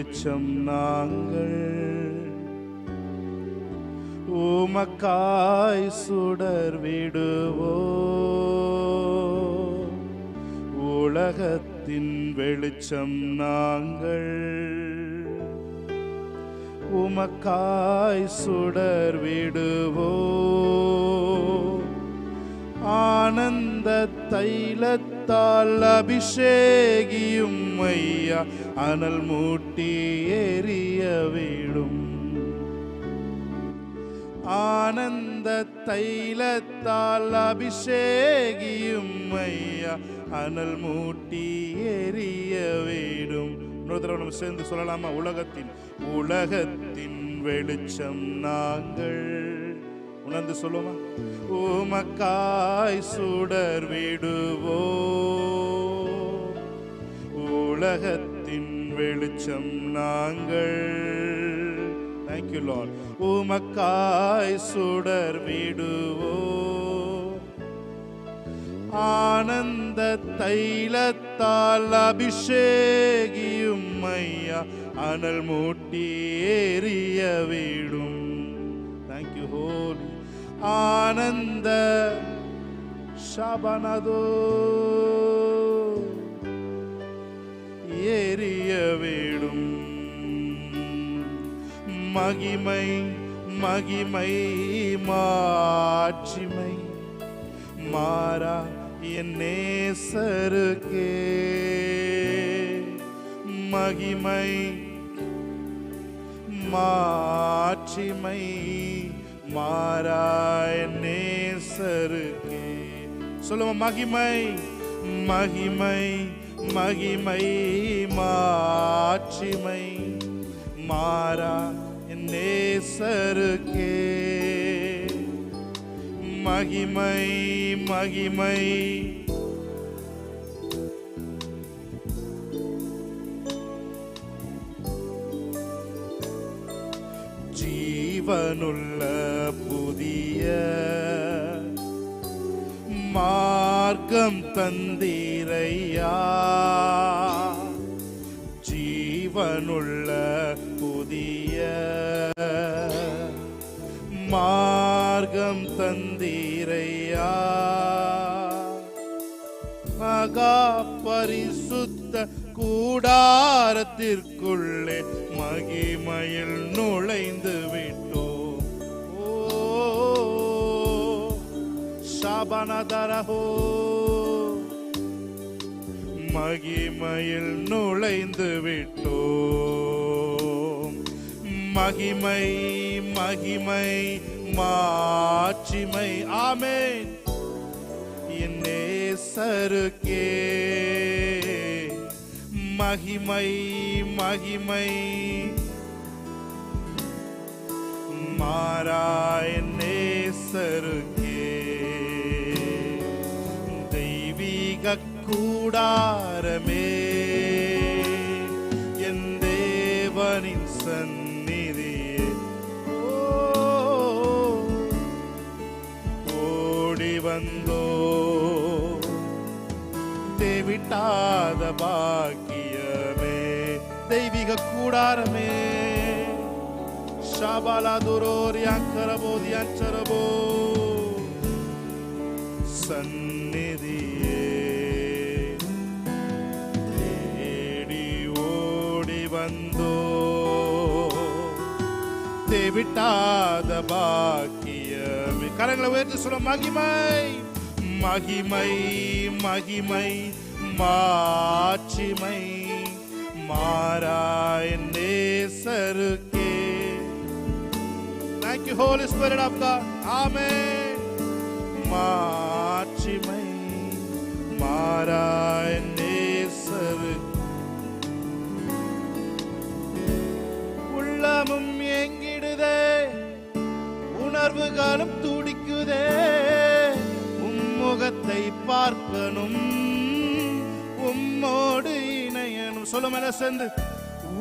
வெளிச்சம் நாங்கள், உமக்காய் சுடர் விடுவோ. உலகத்தின் வெளிச்சம் நாங்கள், உமக்காய் சுடர் விடுவோ. ஆனந்த தைலத்தால் அபிஷேகியும் ஐயா, அனல் மூட்டி எரிய விடும். ஆனந்த தைலத்தால் அபிஷேகியும் ஐயா, அனல் மூட்டி எரிய விடும். இன்னொரு தடவை நம்ம சேர்ந்து சொல்லலாமா? உலகத்தின் வெளிச்சம் நாங்கள். உணர்ந்து சொல்லுமா? உமக்காய் சுடர் விடுவோ. உலகத்தின் வெளிச்சம் நாங்கள். Thank you Lord. உமக்காய் சுடர் விடுவோ. ஆனந்த தைலத்தால் அபிஷேகியும் ஐயா, அனல் மூட்டி எரிய விடும். Thank you Holy. ஆனந்த ஷபனதோ எரிய விடும். மகிமை மகிமை மாட்சிமை மாறா என் நேசருக்கே. மகிமை மாட்சிமை மாறா என் நேசருக்கே. சொல்லுவோம், மகிமை மகிமை மகிமை மாட்சிமை மாறா என் நேசருக்கே. மகிமை மகிமை ஜீவனுள்ள புதிய மார்க்கம் தந்தீரையா. ஜீவனுள்ள புதிய மார்க்கம் தந்தீரையா. மகா பரிசுத்த கூடாரத்திற்குள்ளே மகிமையில் நுழைந்து விட்டோம். ஓ ஷாபனதரஹோ, மகிமையில் நுழைந்து விட்டோம். மகிமை மகிமை மாட்சிமை ஆமென் என் நேசருக்கே. மகிமை மகிமை மாறா என் நேசருக்கே. தெய்வீக கூடாரமே என் தேவனின் சந்நிதியே. ஓடி வந்தோ தேவிட்டாத பாக்கியமே. தெய்வீக கூடாரமே ஷாபாலாதுரோரியாங்கரபோதியாஞ்சரபோ சந்நிதியே. தேடி ஓடி வந்தோ தேவிட்டாத பாக்கியமே. கரங்களை உயர்த்தி சொல்ல, மகிமை மகிமை மகிமை மாட்சிமை மாறா என் நேசருக்கே. Thank you Holy Spirit of God. Amen. மாட்சிமை மாறா என் நேசருக்கே. உள்ளமும் எங்கிடுதே, உணர்வுகளும் துடிக்குதே. உம்முகத்தை பார்க்கணும், உம்மோடு இணையணும். சொல்லும் என சேர்ந்து,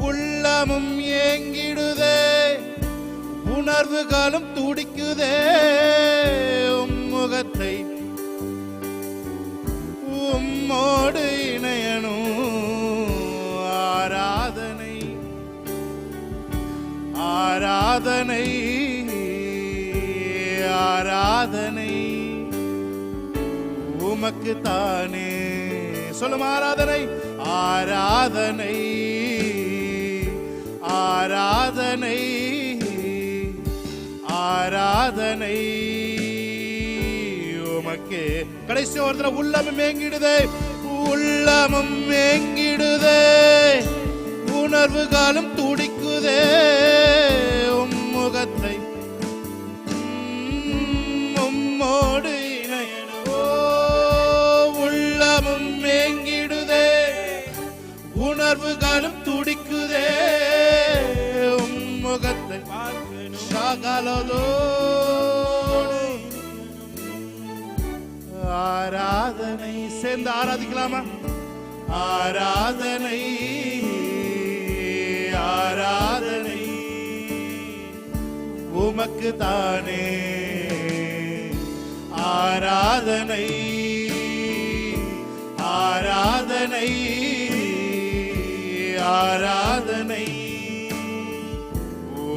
உள்ளமும் ஏங்கிடுதே, உணர்வுகளும் துடிக்குதே. உம்முகத்தை உம்மோடு இணையணும். ஆராதனை ஆராதனை ஆராதனை உமக்கு தானே. சொல்லும் ஆராதனை ஆராதனை ஆராதனை ஆராதனை உமக்கே. கடைசி ஒருத்தர உள்ளமும் மேங்கிடுதே, உள்ளமும் மேங்கிடுதே, உணர்வுகளும் துடிக்குதே, உம்முகத்தை உம்மோடு இணையோ. உள்ளமும் மேங்கிடுதே, உணர்வுகளும் துடிக்குதே, உம்முகத்தை சகலதோ. ஆராதனை சேர்ந்து ஆராதிக்கலாமா? ஆராதனை ஆராதனை உமக்கு தானே. ஆராதனை ஆராதனை ஆராதனை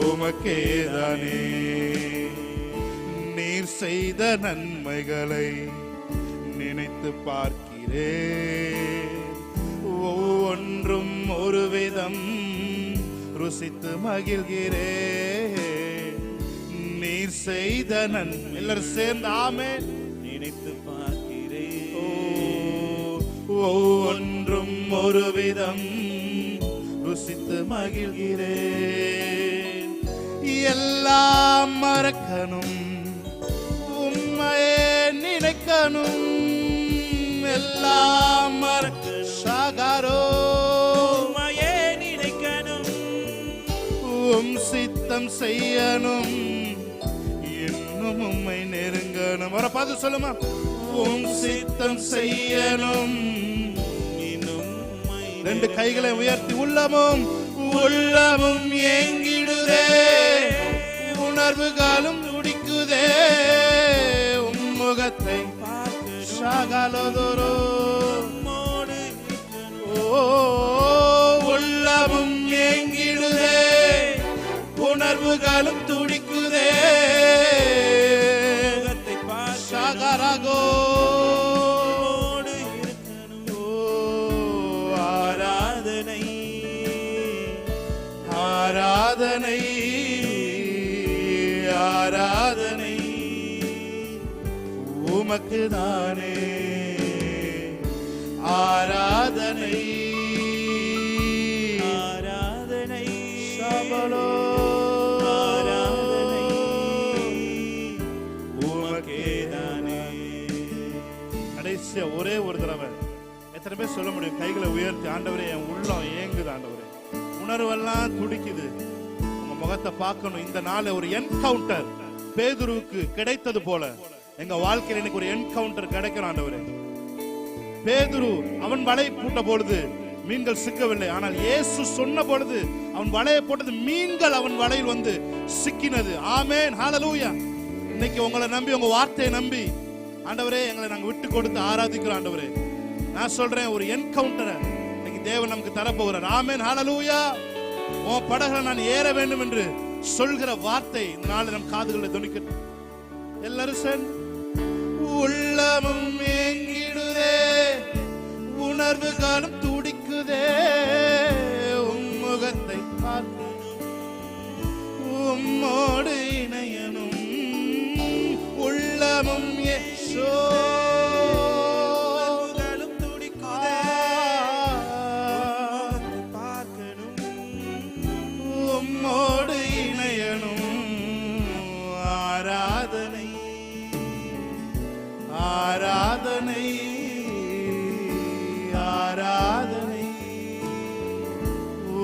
உமக்கே தானே. நீர் செய்த நன்மைகளை நினைத்து பார்க்கிறேன், ஒவ்வொன்றும் ஒரு விதம் ருசித்து மகிழ்கிறேன். நீர் செய்த நன்மை எல்லாரும் சேர்ந்து ஆமென் நினைத்து பார்க்கிறேன், ஒவ்வொன்றும் ஒரு விதம் ருசித்து மகிழ்கிறேன். எல்லாம் மறக்கணும், உம்மையே நினைக்கணும், எல்லாம் மறக்க சாகாரோ உம்மையே நினைக்கணும், உம் சித்தம் செய்யணும், இன்னும் உம்மை நெருங்கணும். வர பார்த்து சொல்லுமா? உம் சித்தம் செய்யணும், இன்னும் உம்மை ரெண்டு கைகளை உயர்த்தி உள்ளமும் உள்ளமும் ஏங்கிடுதே, உணர்வுகளும் துடிக்குதே, உம்முகத்தை சகலதொரு உம்மோடு உள்ளமும் ஏங்கிடுதே, உணர்வுகளும் துடிக்குதே, முகத்தை சகரகோ ஆராதனை ஆராதனை ஆராதனை உமக்கு தானே. ஆராதனை ஆராதனை சபலோ ஆராதனை உமக்கே தானே. கடைசியா ஒரே ஒரு தடவை எத்தனை பேர் சொல்ல முடியும்? கைகளை உயர்த்தி, ஆண்டவரே என் உள்ளம் ஏங்குது, ஆண்டவரே உணர்வெல்லாம் துடிக்குது, உங்க முகத்தை பார்க்கணும். இந்த நாள் ஒரு என்கவுண்டர் பேதுருவுக்கு கிடைத்தது போல எங்க வாழ்க்கையில் எனக்கு ஒரு என்கவுண்டர் கிடைக்கணும் ஆண்டவரே. பேதுரு அவன் வலை பூட்ட பொழுது மீன்கள் சிக்கவில்லை, ஆனால் இயேசு சொன்ன பொழுது அவன் வலையை போட்டது, மீன்கள் அவன் வலையில் வந்து சிக்கினது. ஆமென், ஹல்லேலூயா. இன்னைக்கு உங்களை நம்பி, உங்க வார்த்தையை நம்பி ஆண்டவரே எங்களை நாங்க விட்டு கொடுத்து ஆராதிக்கிறோம் ஆண்டவரே. நான் சொல்றேன், ஒரு என்கவுண்டரை இன்னைக்கு தேவன் நமக்கு தரப்போகிறார். ஆமென், ஹல்லேலூயா. உன் படகுல நான் ஏற வேண்டும் என்று சொல்கிற வார்த்தை இந்த நாள் நம் காதுகளில் துணிக்கட்டும். எல்லாரும் சேர்ந்து உள்ளமும் ஏங்கிடுதே, உணர்வுகளும் துடிக்குதே, உம்முகத்தை பார்க்கணும், உம்மோடு இணையணும், உள்ளமும் உணர்வுகளும் துடிக்குதே, பார்க்கணும், உம்மோடு இணையணும். ஆராதனை ஆராதனை ஆராதனை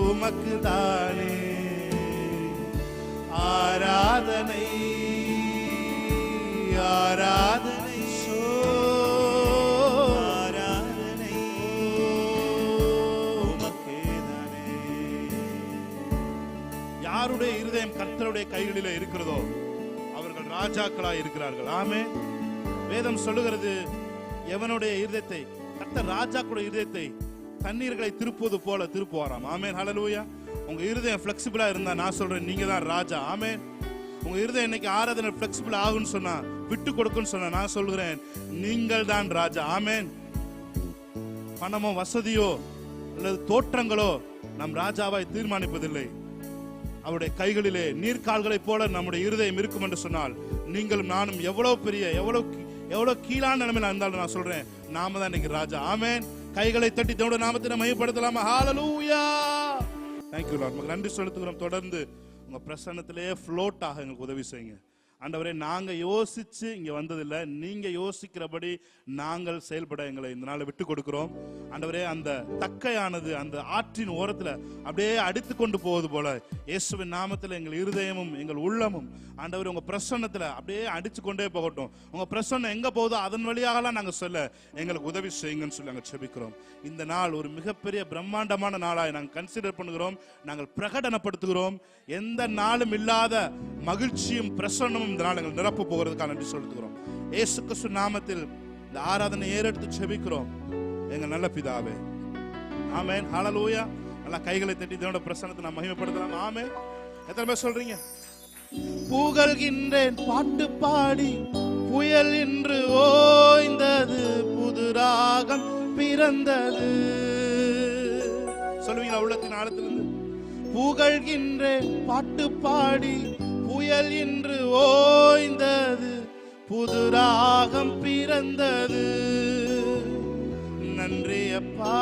உமக்கு தானே. ஆராதனை ஆராதனை ஆராதனை உமக்கே தானே. யாருடைய இருதயம் கர்த்தருடைய கைகளிலே இருக்கிறதோ அவர்கள் ராஜாக்களாய் இருக்கிறார்கள். ஆமென். வேதம் சொல்லுகிறது, எவனுடைய இருதயத்தை கர்த்தர் ராஜாக்களுடைய இருதயத்தை தண்ணீர்களை திருப்புவது போல திருப்புவாராம். ஆமென், ஹல்லேலூயா. உங்க இருதயம் ஃபிளெக்சிபிளா இருந்தா நான் சொல்றேன், நீங்க தான் ராஜா. ஆமென். உங்க இருதயம் இன்னைக்கு ஆராதனை ஃபிளெக்சிபிள் ஆகும்னு சொன்னா, விட்டு கொடுக்குன்னு சொன்னா, நான் சொல்கிறேன், நீங்கள் தான் ராஜா. ஆமென். பணமோ வசதியோ அல்லது தோற்றங்களோ நம் ராஜாவாய் தீர்மானிப்பதில்லை. அவருடைய கைகளிலே நீர்க்கால்களைப் போல நம்முடைய இருதயம் இருக்கும் என்று சொன்னால், நீங்களும் நானும் எவ்வளவு பெரிய எவ்வளவு கீழான நிலைமையில இருந்தாலும் நான் சொல்றேன், நாம தான் இன்னைக்கு ராஜா. ஆமென். கைகளை தட்டி தேவனுடைய நாமத்தை மையப்படுத்தலாமா? ஹalleluya. Thank you Lord. உங்களுக்கு நன்றி செலுத்துகிறோம். தொடர்ந்து உங்க பிரசன்னத்திலேயே ஃப்ளோட் ஆக எங்களுக்கு உதவி செய்யுங்க ஆண்டவரே. நாங்க யோசிச்சு இங்க வந்ததில்லை, நீங்க யோசிக்கிறபடி நாங்கள் செயல்பட எங்களை இந்த நாளை விட்டு கொடுக்கிறோம் ஆண்டவரே. அந்த தக்கையானது அந்த ஆற்றின் ஓரத்துல அப்படியே அடித்து கொண்டு போவது போல இயேசுவின் நாமத்துல எங்கள் இருதயமும் எங்கள் உள்ளமும் ஆண்டவரே உங்க பிரசன்னத்துல அப்படியே அடிச்சு கொண்டே போகட்டும். உங்க பிரசன்னம் எங்க போகுதோ அதன் வழியாகலாம் நாங்க சொல்ல எங்களுக்கு உதவி செய்யுங்கன்னு சொல்லி நாங்கள் செபிக்கிறோம். இந்த நாள் ஒரு மிகப்பெரிய பிரம்மாண்டமான நாளாய் நாங்கள் கன்சிடர் பண்ணுகிறோம், நாங்கள் பிரகடனப்படுத்துகிறோம். எந்த நாளும் இல்லாத மகிழ்ச்சியும் பிரசன்னமும் இந்த நாள் எங்கள் நிரப்ப போகிறதுக்காக நன்றி செலுத்துகிறோம். இயேசு கிறிஸ்து நாமத்தில் இந்த ஆராதனை ஏறெடுத்து செபிக்கிறோம் எங்கள் நல்ல பிதாவே. ஆமென். ஹalleluya. நல்லா கைகளை தட்டி தேவனுடைய பிரசன்னத்தை நாம் மகிமைப்படுத்தலாம். ஆமென். எத்தனை பேர் சொல்றீங்க? புகழ்கின்றேன் பாட்டு பாடி, புயல் இன்று ஓய்ந்தது, புது ராகம் பிறந்தது. சொல்லுவீங்களா உள்ளத்தின் ஆழத்திலிருந்து? புகழ்கின்றேன் பாட்டு பாடி, புயல் இன்று ஓய்ந்தது, புது ராகம் பிறந்தது. நன்றி அப்பா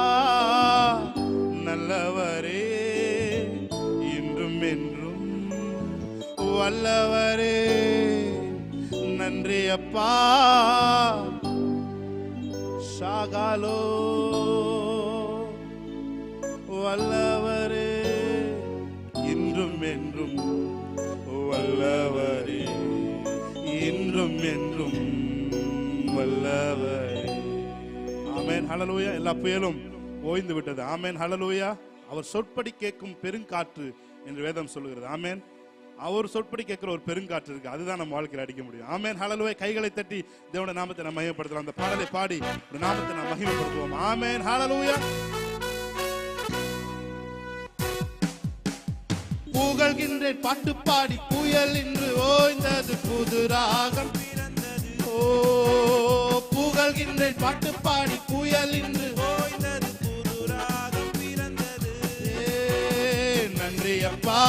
நல்லவரே, இன்றும் என்றும் வல்லவரே. நன்றி அப்பா ஷாகாலோ வல்லவரே, இன்றும் என்றும் வல்லவரே, இன்றும் என்றும் வல்லவரே. ஆமென். ஹalleluya. எல்லா புயலும் ஓய்ந்து விட்டது. ஆமென். ஹalleluya. அவர் சொற்படி கேட்கும் பெருங்காற்று என்று வேதம் சொல்லுகிறது. ஆமென். அவர் சொற்படி கேட்கிற ஒரு பெருங்காற்று இருக்கு, அதுதான் நம்ம வாழ்க்கையில் அடிக்க முடியும். ஆமென். ஹalleluya. கைகளை தட்டி தேவனுடைய நாமத்தை நாம் மகிமைப்படுத்தலாம். அந்த பாடலை பாடி ஒரு நாமத்தை நாம் மகிமைப்படுத்துவோம். ஆமென். ஹalleluya. புகழ்கின்றேன் பாட்டு பாடி, புயல் இன்று ஓய்ந்தது, புது ராகம் பிறந்தது. ஓ புகழ்கின்றேன் பாட்டு பாடி, புயல் இன்று ஓய்ந்தது, புது ராகம் பிறந்தது. நன்றி அப்பா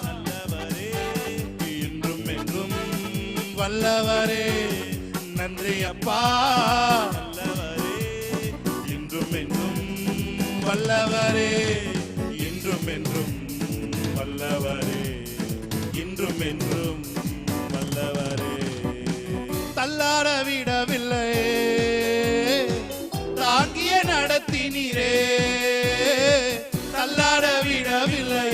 நல்லவரே, இன்றும் என்றும் வல்லவரே. நன்றி அப்பா நல்லவரே, இன்றும் என்றும் வல்லவரே, இன்றும் என்றும் வல்லவரே, இன்றும் என்றும் வல்லவரே. தள்ளாட விடவில்லை, தாங்கிய நடத்தினீரே, தள்ளாட விடவில்லை,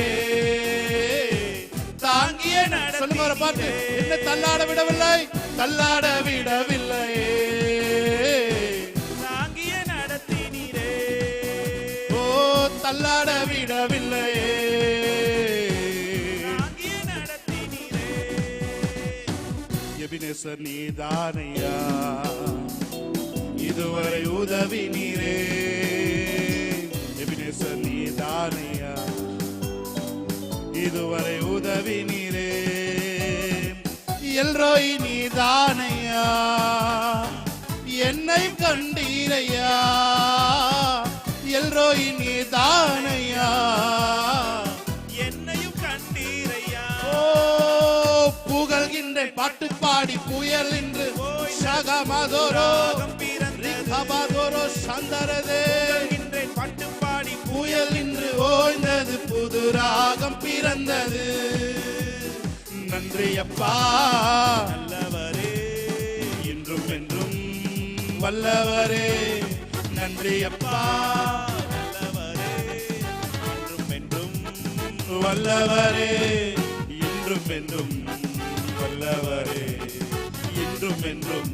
தாங்கிய சொல்லுங்க ஒரு பாட்டு. என்ன தள்ளாட விடவில்லை? தள்ளாட விடவில்லை, தாங்கிய நடத்தினீரே. ஓ தள்ளாட விடவில்லை, தாங்கிய நடத்தினீரே. எபினேசர் நீதானையா இதுவரை உதவி நீரே. எபினேசர் நீதானையா இதுவரை உதவி நீரே. எல்ரோய் நீதானையா என்னை கண்டீரையா. எல்ரோய் நீதானையா என்னையும் கண்டீரையா. ஓ புகழ்கின்றேன் பாட்டு பாடி, புயல் என்று சகமதோரோ ரிகபதோரோ சந்தரதே. புகழ்கின்றேன் பாட்டு பாடி, புயல் இன்று ஓய்ந்தது, புது ராகம் பிறந்தது. நன்றி அப்பா நல்லவரே, இன்றும் என்றும் வல்லவரே. நன்றி அப்பா நல்லவரே, இன்றும் என்றும் வல்லவரே, இன்றும் என்றும் வல்லவரே, இன்றும் என்றும்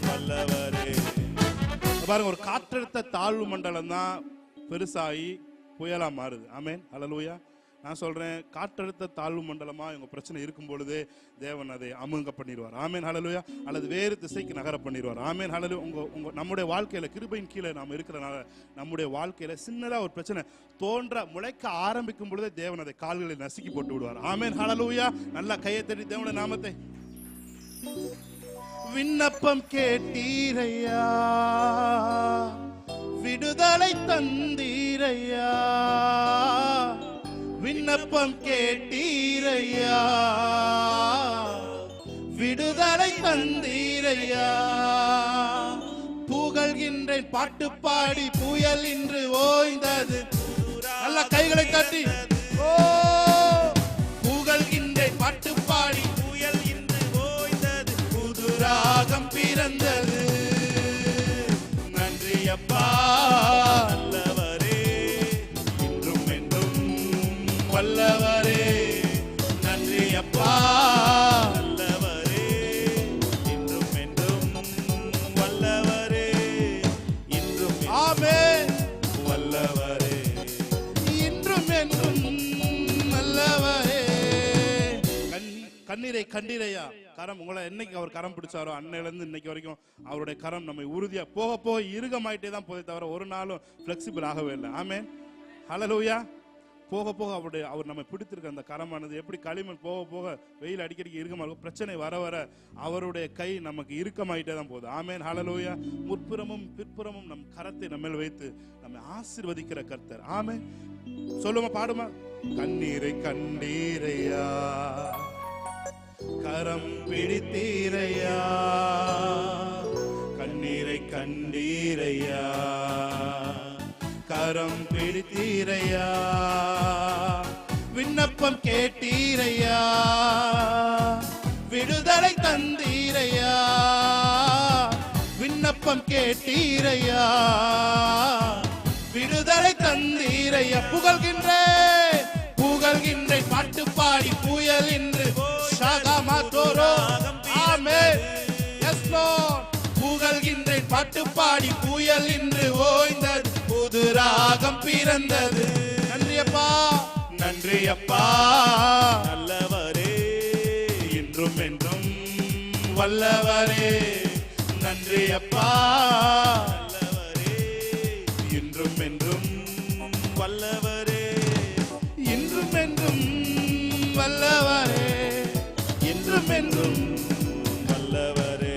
வல்லவரே. பாருங்க, ஒரு காற்றழுத்த தாழ்வு மண்டலம் தான் பெருசாகி புயலா மாறுது. ஆமென். ஹalleluya. நான் சொல்றேன், காற்றழுத்த தாழ்வு மண்டலமா உங்க பிரச்சனை இருக்கும் பொழுதே தேவன் அதை அமுங்க பண்ணிடுவார். ஆமென் ஹல்லேலூயா. அல்லது வேறு திசைக்கு நகர பண்ணிடுவார். ஆமென் ஹல்லேலூயா. உங்க நம்முடைய வாழ்க்கையில கிருபையின் கீழே நாம் இருக்கிறனால நம்முடைய வாழ்க்கையில சின்னதா ஒரு பிரச்சனை முளைக்க ஆரம்பிக்கும் பொழுதே தேவன் அதை கால்களில் நசுக்கி போட்டு விடுவார். ஆமென் ஹல்லேலூயா. நல்லா கையை தட்டி தேவனுடைய நாமத்தை. விண்ணப்பம் கேட்டீரையா, விடுதலை தந்தீரையா. விண்ணப்பம் கேட்டீரையா, விடுதலை தந்தீரையா. புகழ்கின்றேன் பாட்டு பாடி புயல் இன்று ஓய்ந்தது. நல்ல கைகளை தட்டி ஓ புகழ்கின்றேன் பாட்டு பாடி புயல் இன்று ஓய்ந்தது. புது ராகம் பிறந்தது. நன்றி அப்பா நல்லவரே, இன்றும் என்றும் வல்லவரே. நன்றி அப்பா நல்லவரே, இன்றும் என்றும் வல்லவரே, இன்றும் ஆமென். வல்லவரே. இன்றும் என்றும் நல்லவரே. கண்ணீரை கண்டீரையா. கரம் உங்களை என்னைக்கு அவர் கரம் பிடிச்சாரோ அன்னையில இருந்து இன்னைக்கு வரைக்கும் அவருடைய கரம் நம்ம உறுதியா போக போக இறுகமாயிட்டே தான் போதே தவிர ஒரு நாளும் பிளெக்சிபிள் ஆகவே இல்லை. ஆமென் ஹல்லேலூயா. போக போக அவர் நம்ம பிடித்திருக்க அந்த கரமானது எப்படி களிமண் போக போக வெயில் அடிக்கடிக்கு இறுக்கமா இருக்கும், பிரச்சனை வர வர அவருடைய கை நமக்கு இறுக்கமாயிட்டே தான் போகுது. ஆமென் ஹல்லேலூயா. முற்புறமும் பிற்புறமும் நம் கரத்தை நம்ம வைத்து நம்மை ஆசீர்வதிக்கிற கர்த்தர். ஆமென். சொல்லுமா, பாடுமா. கண்ணீரை கண்டீரையா, கரம் பிடித்தீரையா. கண்ணீரை கண்டீரையா, கரம் பிடித்தீரையா. விண்ணப்பம் கேட்டீரையா, விடுதலை தந்தீரையா. விண்ணப்பம் கேட்டீரையா, விடுதலை தந்தீரையா. புகழ்கின்றேன் புகழ்கின்றேன் பாட்டு பாடி புயல் என்று ஷகமதோரோ. ஆமென். S Lord. புகழ்கின்றேன் பாட்டு பாடி புயல் என்று ஓய்ந்தது. புது ராகம் பிறந்தது. நன்றி அப்பா, நன்றி அப்பா நல்லவரே, இன்றும் என்றும் வல்லவரே. நன்றி அப்பா நல்லவரே, இன்றும் என்றும் வல்லவரே, இன்றும் என்றும் வல்லவரே. இன்றும் என்றும் வல்லவரே.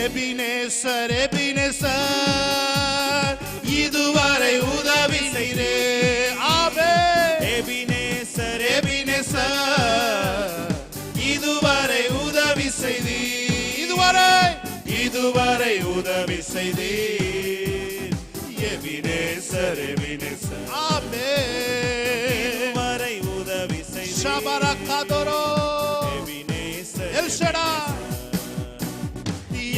எபினேசர் எபினேசர் இதுவரை உதவி செய்தே. ஆமென். எபினேசர் எபினேசர் இதுவரை உதவி செய்தி. இதுவரை உதவி செய்தி. Ebenezer Ebenezer. ஆமென். வரை உதவி செய்து ஷபரகதோரோ. எபினேசர் El Shaddai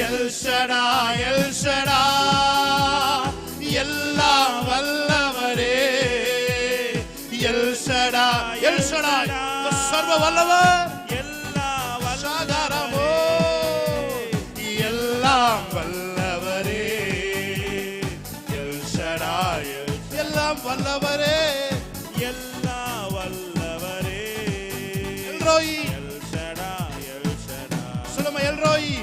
El Shaddai El Shaddai எல்லாம் வல்லவரே. எல் ஷடாய் எல் ஷடாய் சர்வ வல்லவர். எல்லா சாதாரமோ எல்லாம் வல்லவரே. எல் ஷடாய் எல்லாம் வல்லவரே. எல்லா வல்லவரே. எல்ரோயி எல் ஷடாய் எல் ஷடாய். சொல்லுமா, எல்ரோயி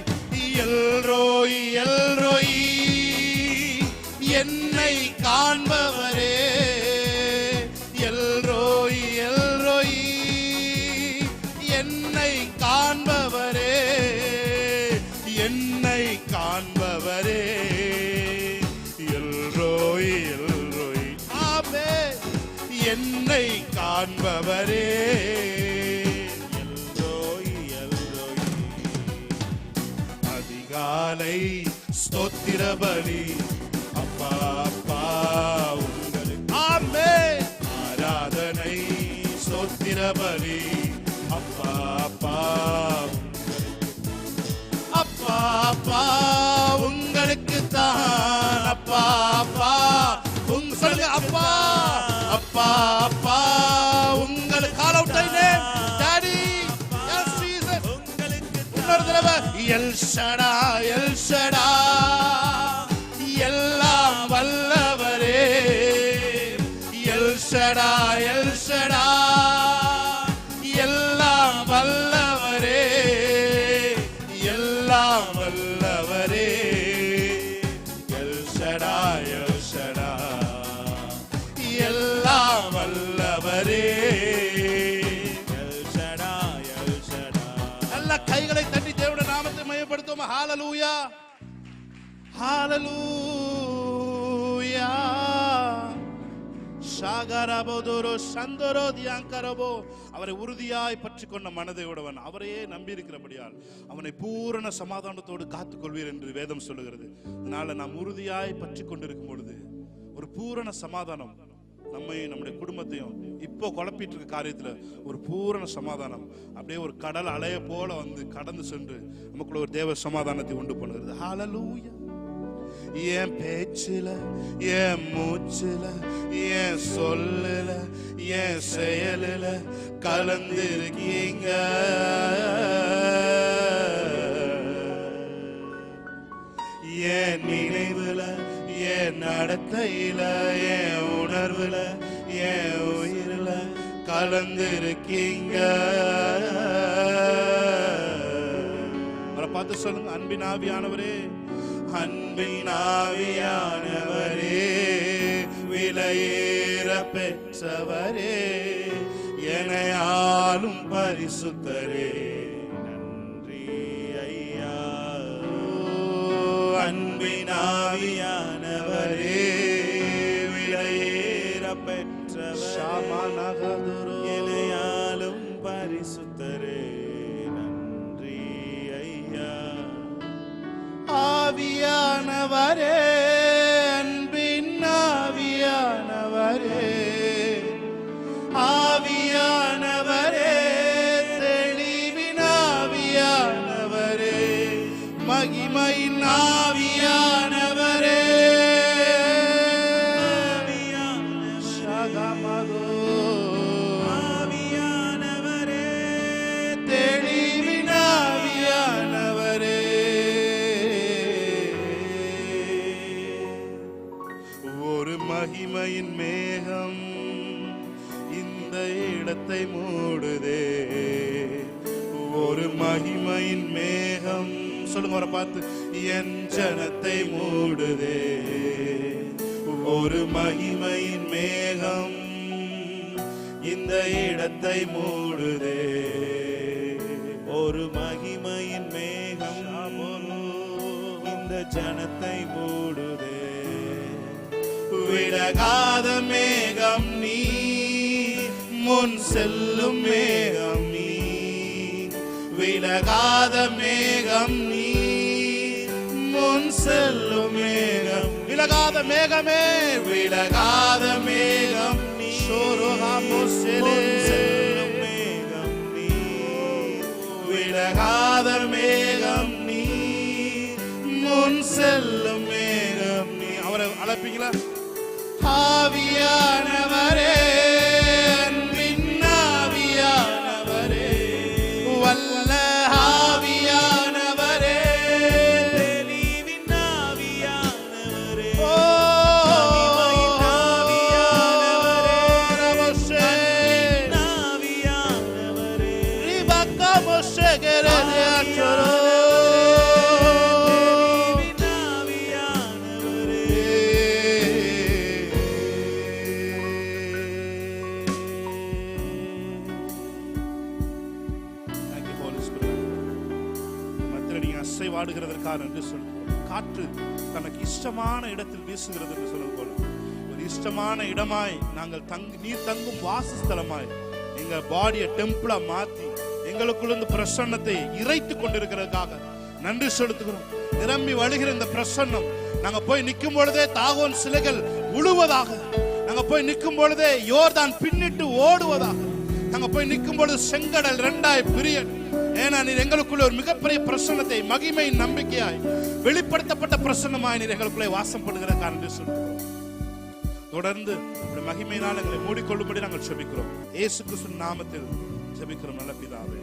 எல்ரோயி எல்ரோயி என்னை காண்பவரே. எல்ரோயி எல்ரோயி என்னை காண்பவரே. என்னை காண்பவரே. எல்ரோயி எல்ரோயி. ஆமென். என்னை காண்பவரே. எல்ரோயி எல்ரோயி. அதிகாலை ஸ்தோத்திர பலி அப்பா அப்பா உங்களுக்கு. ஆமென். ஆராதனை ஸ்தோத்திர பலி அப்பா அப்பா அப்பா அப்பா உங்களுக்கு தான். அப்பா அப்பா சொல்லுங்க. அப்பா அப்பா அப்பா உங்களுக்கு. Call out name daddy. S Jesus. உங்களுக்கு இன்னொரு தடவை. எல் ஷடா எல் ஷடா எல்லாம் வல்லவரே. எல் ஷடா எல் ஷடா வல்லவரே, எல்லாம் வல்லவரே. எல் ஷடாய், எல் ஷடாய், எல்லாம் வல்லவரே. L Shaddai, El Shaddai. நல்ல கைகளை தட்டி தேவனுடைய நாமத்தை மகிமைப்படுத்துவோம். ஹalleluya, ஹalleluya. ஷாகரபோதோரோ சந்தரோ தியாங்கரபோ. அவரை உறுதியாய் பற்றி கொண்ட மனதை உடையவன், அவரையே நம்பி இருக்கிறபடியால் அவனை பூரண சமாதானத்தோடு காத்துக்கொள்வீர் என்று வேதம் சொல்லுகிறது. அதனால நாம் உறுதியாய் பற்றி கொண்டிருக்கும் பொழுது ஒரு பூரண சமாதானம் நம்மையும் நம்முடைய குடும்பத்தையும் இப்போ குழப்பிட்டு இருக்க காரியத்துல ஒரு பூரண சமாதானம் அப்படியே ஒரு கடல் அலைய போல வந்து கடந்து சென்று நமக்குள்ள ஒரு தேவ சமாதானத்தை உண்டு பண்ணுகிறது. ஹalleluya. என் பேச்சில, என் மூச்சில, என் சொல்லல, என் செயலில கலந்திருக்கீங்க. என் நினைவுல, என் நடத்தையில, என் உணர்வுல, என் உயிரில கலந்திருக்கீங்க. அவரை பார்த்து சொல்லுங்க, அன்பின் ஆவியானவரே, அன்பின் ஆவியானவரே, விலையேற பெற்றவரே, என்னை ஆளும் பரிசுத்தரே, நன்றி ஐயா. அன்பின் ஆவியானவரே, விலையேற பெற்றவரே, இலையாலும் பரிசுத்தரே, நன்றி ஐயா. ஆவியானவரே, அன்பின் ஆவியானவரே, ஆவியானவரே, தெளிவின் ஆவியானவரே, மகிமையின் ஆவியானவரே, சகமதோ ஆவியானவரே, தெளிவின் ஆவியானவரே. ஒரு மகிமையின் மேகம் இந்த இடத்தை மூடுதே, ஒரு மகிமையின் மேகம், சொல்லுங்க அவரை பார்த்து, என் ஜனத்தை மூடுதே. ஒரு மகிமையின் மேகம் இந்த இடத்தை மூடுதே. ஒரு மகிமையின் மேகம் இந்த ஜனத்தை மூடுதே. விலகாத மேகம் நீ, முன் செல்லும் மேகம் நீ, விலகாத மேகம் நீ, முன் செல்லும் மேகம். விலகாத மேகமே, விலகாத மேகம் நீ, முன் செல்லும் மேகம் நீ. விலகாத மேகம் நீ, முன் செல்லும் மேகம் நீ. அவரை அழைப்பீங்களா? ஆவியானவரே, அன்பின் ஆவியானவரே, வல்ல ஆவியானவரே, தெளிவின் ஆவியானவரே, ஓ ஆவியானவரே, நமஸ்தே ஆவியானவரே, ரிபக்கமோஷே கெரே அச்சரோ. வாடுகிறதற்காக நன்றி சொல்லுவோம். காற்று தனக்கு இஷ்டமான இடத்தில் வீசுகிறது என்று சொல்வது போல ஒரு இஷ்டமான இடமாய் நாங்கள் நீர் தங்கும் வாசஸ்தலமாய் எங்க பாடியை டெம்பிளா மாத்தி எங்களுக்குள்ள இந்த பிரசன்னத்தை இறைத்து கொண்டிருக்கிறதுக்காக நன்றி செலுத்துகிறோம். நிரம்பி வழிகிற இந்த பிரசன்னம் நாங்க போய் நிற்கும் பொழுதே தாகோன் சிலைகள் உழுவதாக, நாங்க போய் நிற்கும் பொழுதே யோர்தான் பின்னிட்டு ஓடுவதாக, நாங்க போய் நிற்கும் பொழுது செங்கடல் இரண்டாய் பிரிய. ஏன்னா நீர் எங்களுக்குள்ள ஒரு மிகப்பெரிய பிரசன்னத்தை, மகிமையின் நம்பிக்கையாய் வெளிப்படுத்தப்பட்ட பிரசன்னமாய் நீர் எங்களுக்குள்ளே வாசம் பண்ணுகிற காரணம் சொல்கிறோம். தொடர்ந்து மகிமையினால் எங்களை மூடிக்கொள்ளும்படி நாங்கள் ஜெபிக்கிறோம். இயேசு கிறிஸ்துவின் நாமத்தில் ஜெபிக்கிறோம் நல்ல பிதாவே.